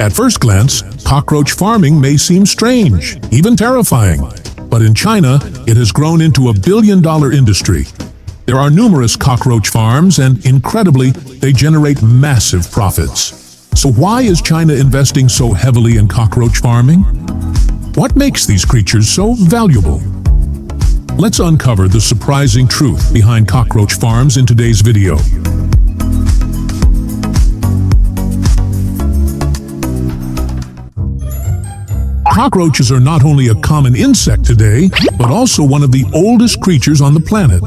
At first glance, cockroach farming may seem strange, even terrifying. But in China, it has grown into a billion-dollar industry. There are numerous cockroach farms, and incredibly, they generate massive profits. So why is China investing so heavily in cockroach farming? What makes these creatures so valuable? Let's uncover the surprising truth behind cockroach farms in today's video. Cockroaches are not only a common insect today, but also one of the oldest creatures on the planet,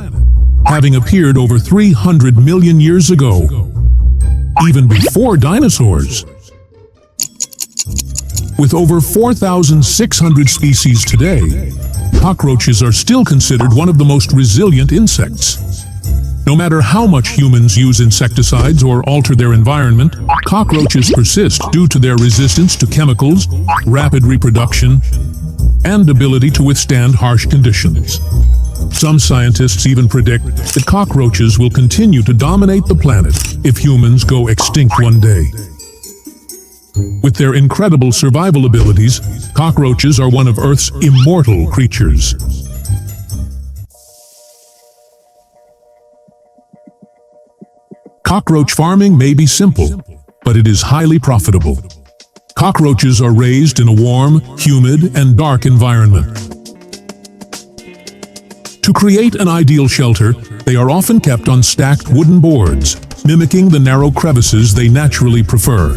having appeared over 300 million years ago, even before dinosaurs. With over 4,600 species today, cockroaches are still considered one of the most resilient insects. No matter how much humans use insecticides or alter their environment, cockroaches persist due to their resistance to chemicals, rapid reproduction, and ability to withstand harsh conditions. Some scientists even predict that cockroaches will continue to dominate the planet if humans go extinct one day. With their incredible survival abilities, cockroaches are one of Earth's immortal creatures. Cockroach farming may be simple, but it is highly profitable. Cockroaches are raised in a warm, humid, and dark environment. To create an ideal shelter, they are often kept on stacked wooden boards, mimicking the narrow crevices they naturally prefer.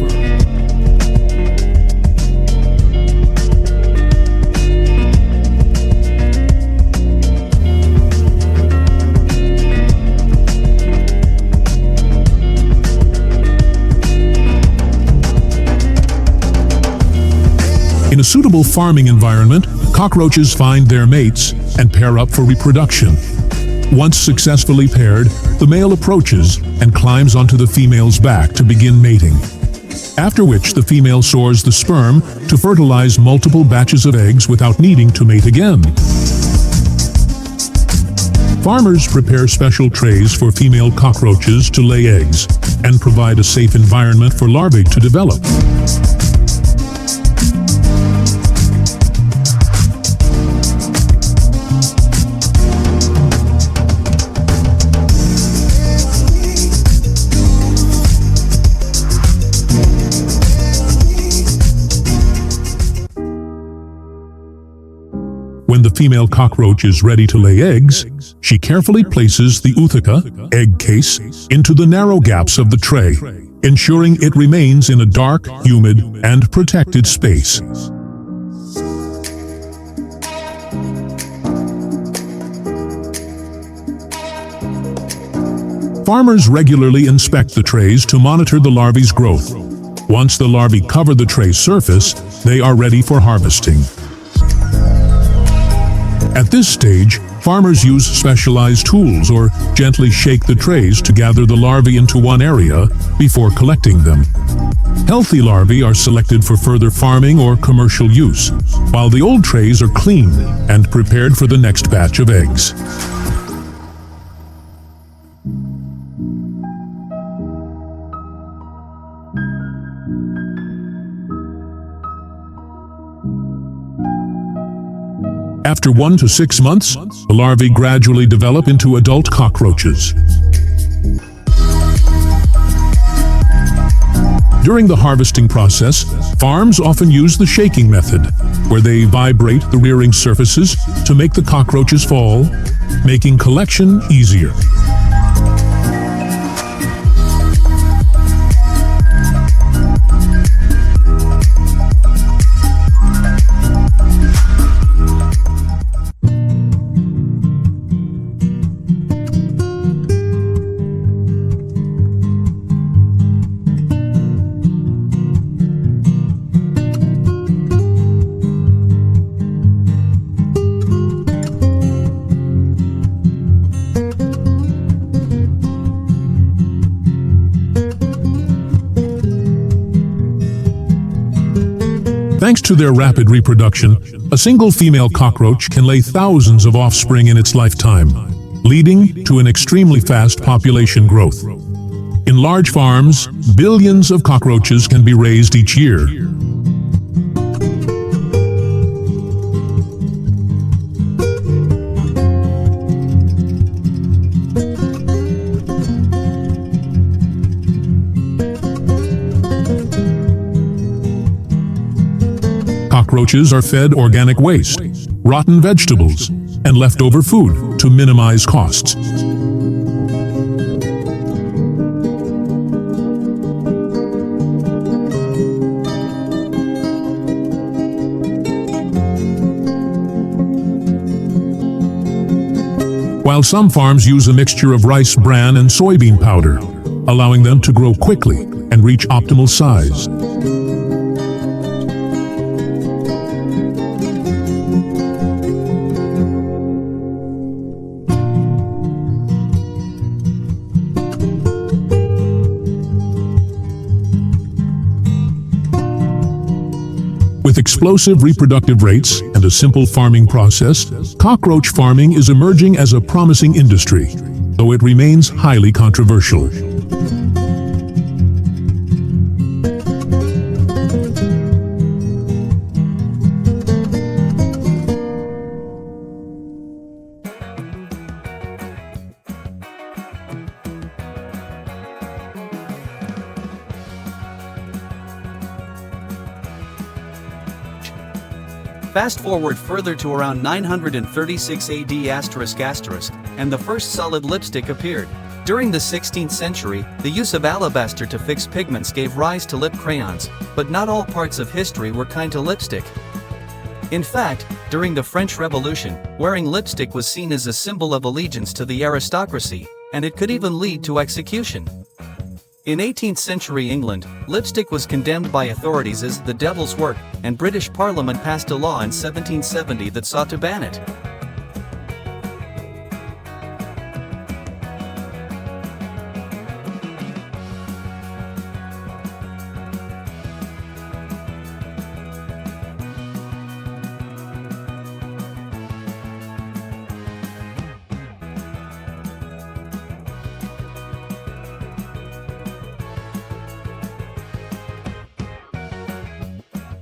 In a suitable farming environment, cockroaches find their mates and pair up for reproduction. Once successfully paired, the male approaches and climbs onto the female's back to begin mating. After which, the female stores the sperm to fertilize multiple batches of eggs without needing to mate again. Farmers prepare special trays for female cockroaches to lay eggs and provide a safe environment for larvae to develop. When the female cockroach is ready to lay eggs, she carefully places the ootheca, egg case, into the narrow gaps of the tray, ensuring it remains in a dark, humid, and protected space. Farmers regularly inspect the trays to monitor the larvae's growth. Once the larvae cover the tray's surface, they are ready for harvesting. At this stage, farmers use specialized tools or gently shake the trays to gather the larvae into one area before collecting them. Healthy larvae are selected for further farming or commercial use, while the old trays are cleaned and prepared for the next batch of eggs. After 1 to 6 months, the larvae gradually develop into adult cockroaches. During the harvesting process, farms often use the shaking method, where they vibrate the rearing surfaces to make the cockroaches fall, making collection easier. Thanks to their rapid reproduction, a single female cockroach can lay thousands of offspring in its lifetime, leading to an extremely fast population growth. In large farms, billions of cockroaches can be raised each year. Cockroaches are fed organic waste, rotten vegetables, and leftover food to minimize costs. While some farms use a mixture of rice bran and soybean powder, allowing them to grow quickly and reach optimal size. With explosive reproductive rates and a simple farming process, cockroach farming is emerging as a promising industry, though it remains highly controversial. Fast forward further to around 936 AD ***, and the first solid lipstick appeared. During the 16th century, the use of alabaster to fix pigments gave rise to lip crayons, but not all parts of history were kind to lipstick. In fact, during the French Revolution, wearing lipstick was seen as a symbol of allegiance to the aristocracy, and it could even lead to execution. In 18th century England, lipstick was condemned by authorities as the devil's work, and British Parliament passed a law in 1770 that sought to ban it.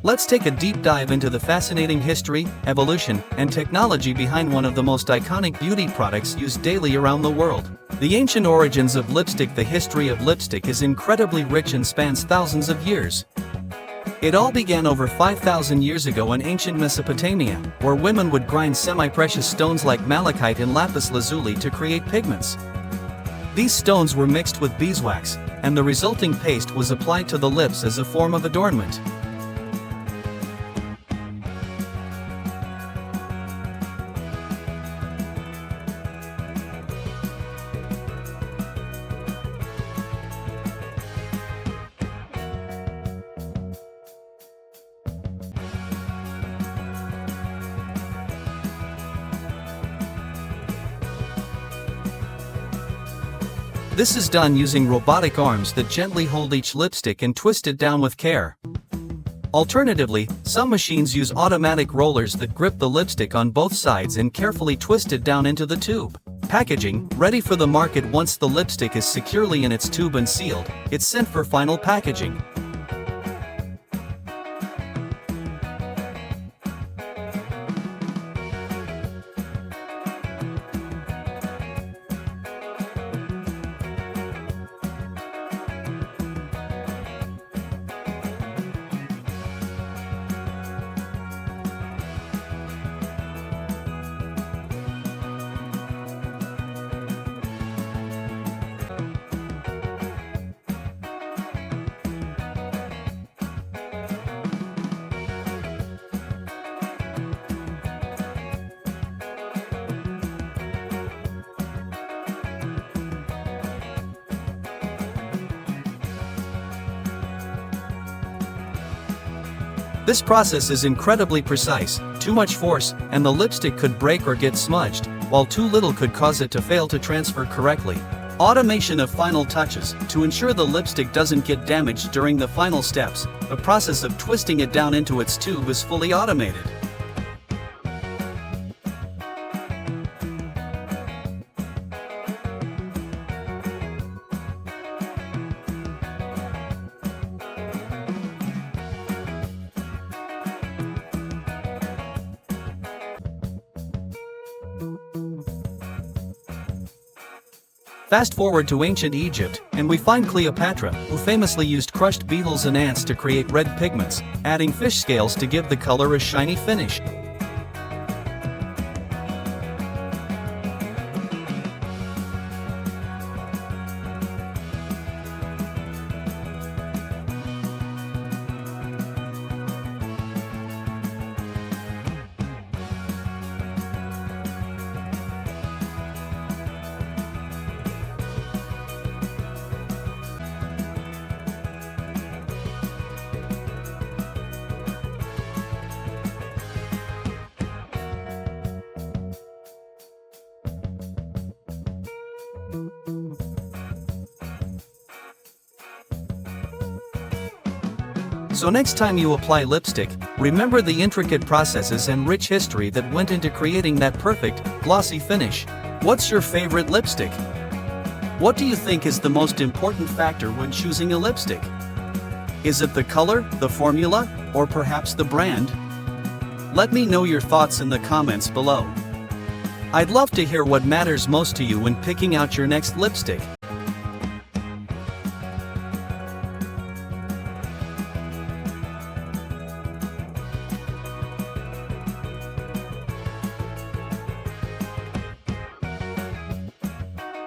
Let's take a deep dive into the fascinating history, evolution, and technology behind one of the most iconic beauty products used daily around the world. The ancient origins of lipstick. The history of lipstick is incredibly rich and spans thousands of years. It all began over 5,000 years ago in ancient Mesopotamia, where women would grind semi-precious stones like malachite and lapis lazuli to create pigments. These stones were mixed with beeswax, and the resulting paste was applied to the lips as a form of adornment. This is done using robotic arms that gently hold each lipstick and twist it down with care. Alternatively, some machines use automatic rollers that grip the lipstick on both sides and carefully twist it down into the tube. Packaging, ready for the market. Once the lipstick is securely in its tube and sealed, it's sent for final packaging. This process is incredibly precise. Too much force, and the lipstick could break or get smudged, while too little could cause it to fail to transfer correctly. Automation of final touches. To ensure the lipstick doesn't get damaged during the final steps, the process of twisting it down into its tube is fully automated. Fast forward to ancient Egypt, and we find Cleopatra, who famously used crushed beetles and ants to create red pigments, adding fish scales to give the color a shiny finish. So next time you apply lipstick, remember the intricate processes and rich history that went into creating that perfect, glossy finish. What's your favorite lipstick? What do you think is the most important factor when choosing a lipstick? Is it the color, the formula, or perhaps the brand? Let me know your thoughts in the comments below. I'd love to hear what matters most to you when picking out your next lipstick.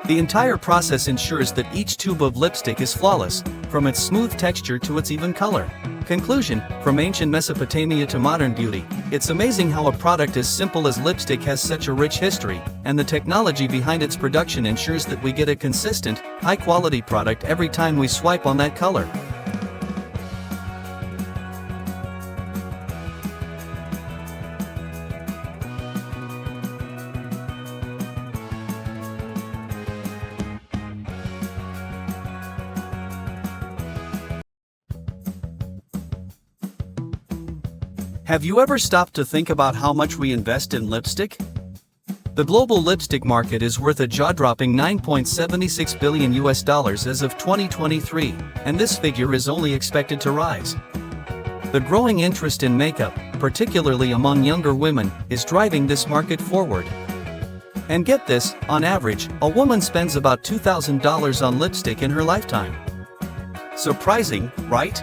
The entire process ensures that each tube of lipstick is flawless, from its smooth texture to its even color. Conclusion: from ancient Mesopotamia to modern beauty, it's amazing how a product as simple as lipstick has such a rich history, and the technology behind its production ensures that we get a consistent, high-quality product every time we swipe on that color. Have you ever stopped to think about how much we invest in lipstick? The global lipstick market is worth a jaw-dropping $9.76 billion as of 2023, and this figure is only expected to rise. The growing interest in makeup, particularly among younger women, is driving this market forward. And get this, on average, a woman spends about $2,000 on lipstick in her lifetime. Surprising, right?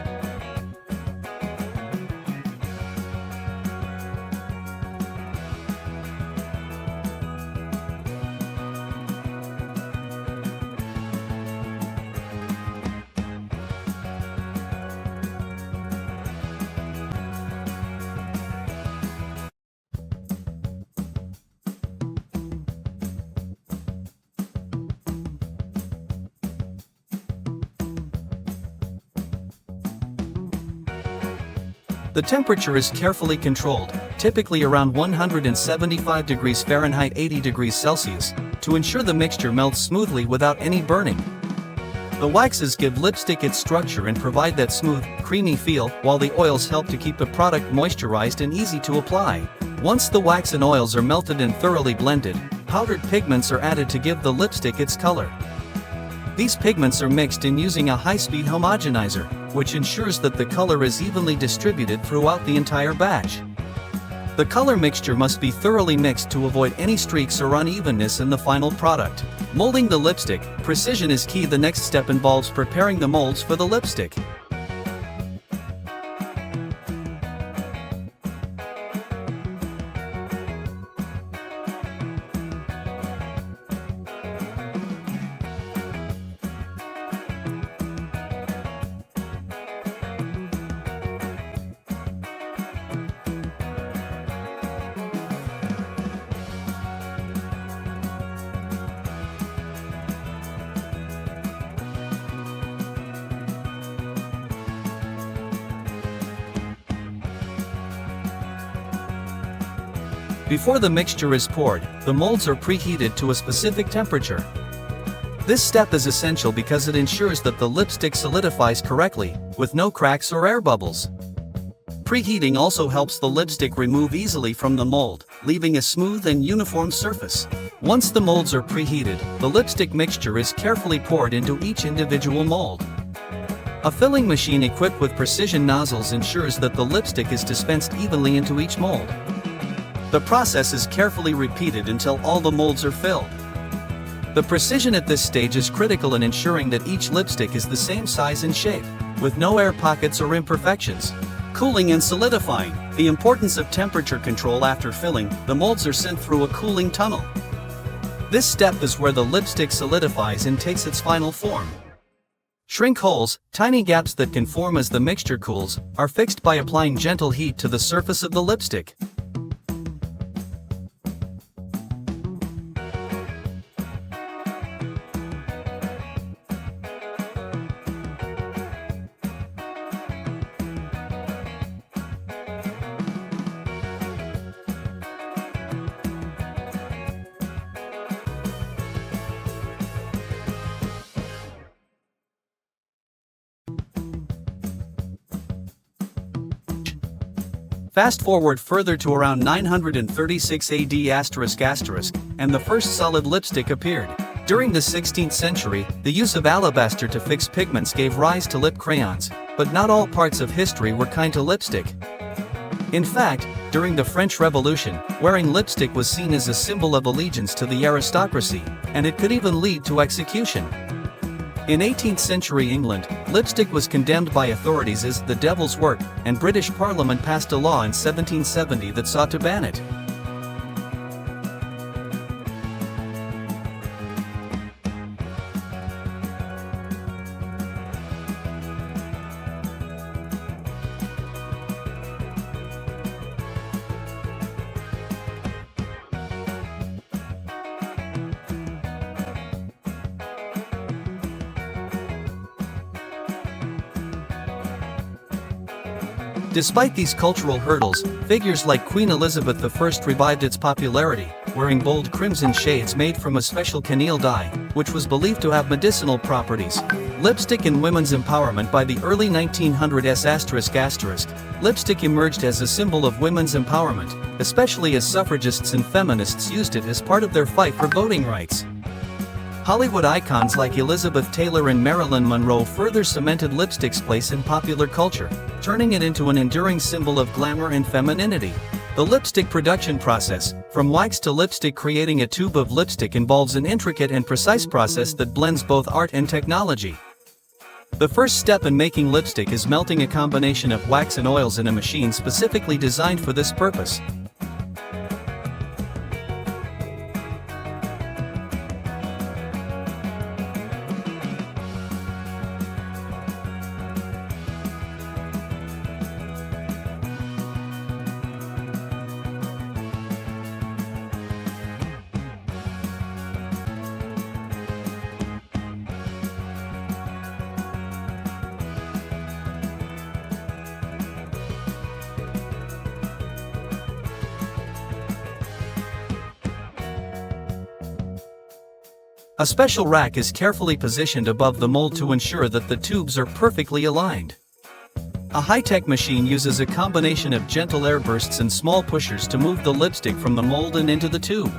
The temperature is carefully controlled, typically around 175 degrees Fahrenheit 80 degrees Celsius, to ensure the mixture melts smoothly without any burning. The waxes give lipstick its structure and provide that smooth, creamy feel, while the oils help to keep the product moisturized and easy to apply. Once the wax and oils are melted and thoroughly blended, powdered pigments are added to give the lipstick its color. These pigments are mixed in using a high-speed homogenizer, which ensures that the color is evenly distributed throughout the entire batch. The color mixture must be thoroughly mixed to avoid any streaks or unevenness in the final product. Molding the lipstick, precision is key. The next step involves preparing the molds for the lipstick. Before the mixture is poured, the molds are preheated to a specific temperature. This step is essential because it ensures that the lipstick solidifies correctly, with no cracks or air bubbles. Preheating also helps the lipstick remove easily from the mold, leaving a smooth and uniform surface. Once the molds are preheated, the lipstick mixture is carefully poured into each individual mold. A filling machine equipped with precision nozzles ensures that the lipstick is dispensed evenly into each mold. The process is carefully repeated until all the molds are filled. The precision at this stage is critical in ensuring that each lipstick is the same size and shape, with no air pockets or imperfections. Cooling and solidifying. The importance of temperature control after filling, the molds are sent through a cooling tunnel. This step is where the lipstick solidifies and takes its final form. Shrink holes, tiny gaps that can form as the mixture cools, are fixed by applying gentle heat to the surface of the lipstick. Fast forward further to around 936 AD ***, and the first solid lipstick appeared. During the 16th century, the use of alabaster to fix pigments gave rise to lip crayons, but not all parts of history were kind to lipstick. In fact, during the French Revolution, wearing lipstick was seen as a symbol of allegiance to the aristocracy, and it could even lead to execution. In 18th century England, lipstick was condemned by authorities as the devil's work, and British Parliament passed a law in 1770 that sought to ban it. Despite these cultural hurdles, figures like Queen Elizabeth I revived its popularity, wearing bold crimson shades made from a special chenille dye, which was believed to have medicinal properties. Lipstick and women's empowerment. By the early 1900s lipstick emerged as a symbol of women's empowerment, especially as suffragists and feminists used it as part of their fight for voting rights. Hollywood icons like Elizabeth Taylor and Marilyn Monroe further cemented lipstick's place in popular culture, turning it into an enduring symbol of glamour and femininity. The lipstick production process, from wax to lipstick. Creating a tube of lipstick involves an intricate and precise process that blends both art and technology. The first step in making lipstick is melting a combination of wax and oils in a machine specifically designed for this purpose. A special rack is carefully positioned above the mold to ensure that the tubes are perfectly aligned. A high-tech machine uses a combination of gentle air bursts and small pushers to move the lipstick from the mold and into the tube.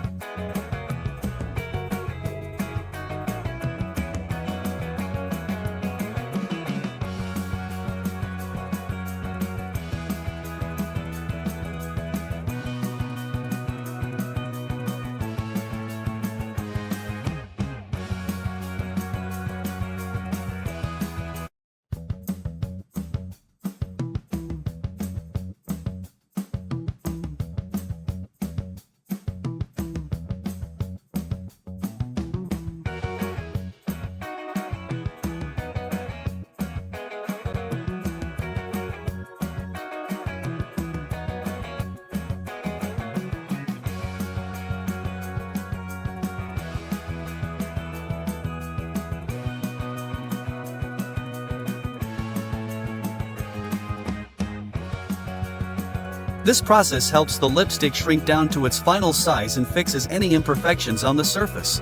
This process helps the lipstick shrink down to its final size and fixes any imperfections on the surface.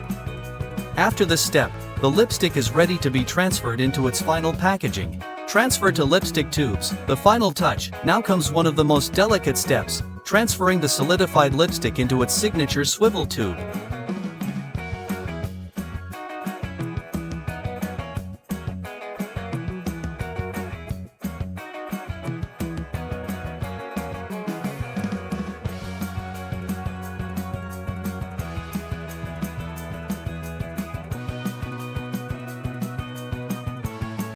After this step, the lipstick is ready to be transferred into its final packaging. Transfer to lipstick tubes. The final touch. Now comes one of the most delicate steps, transferring the solidified lipstick into its signature swivel tube.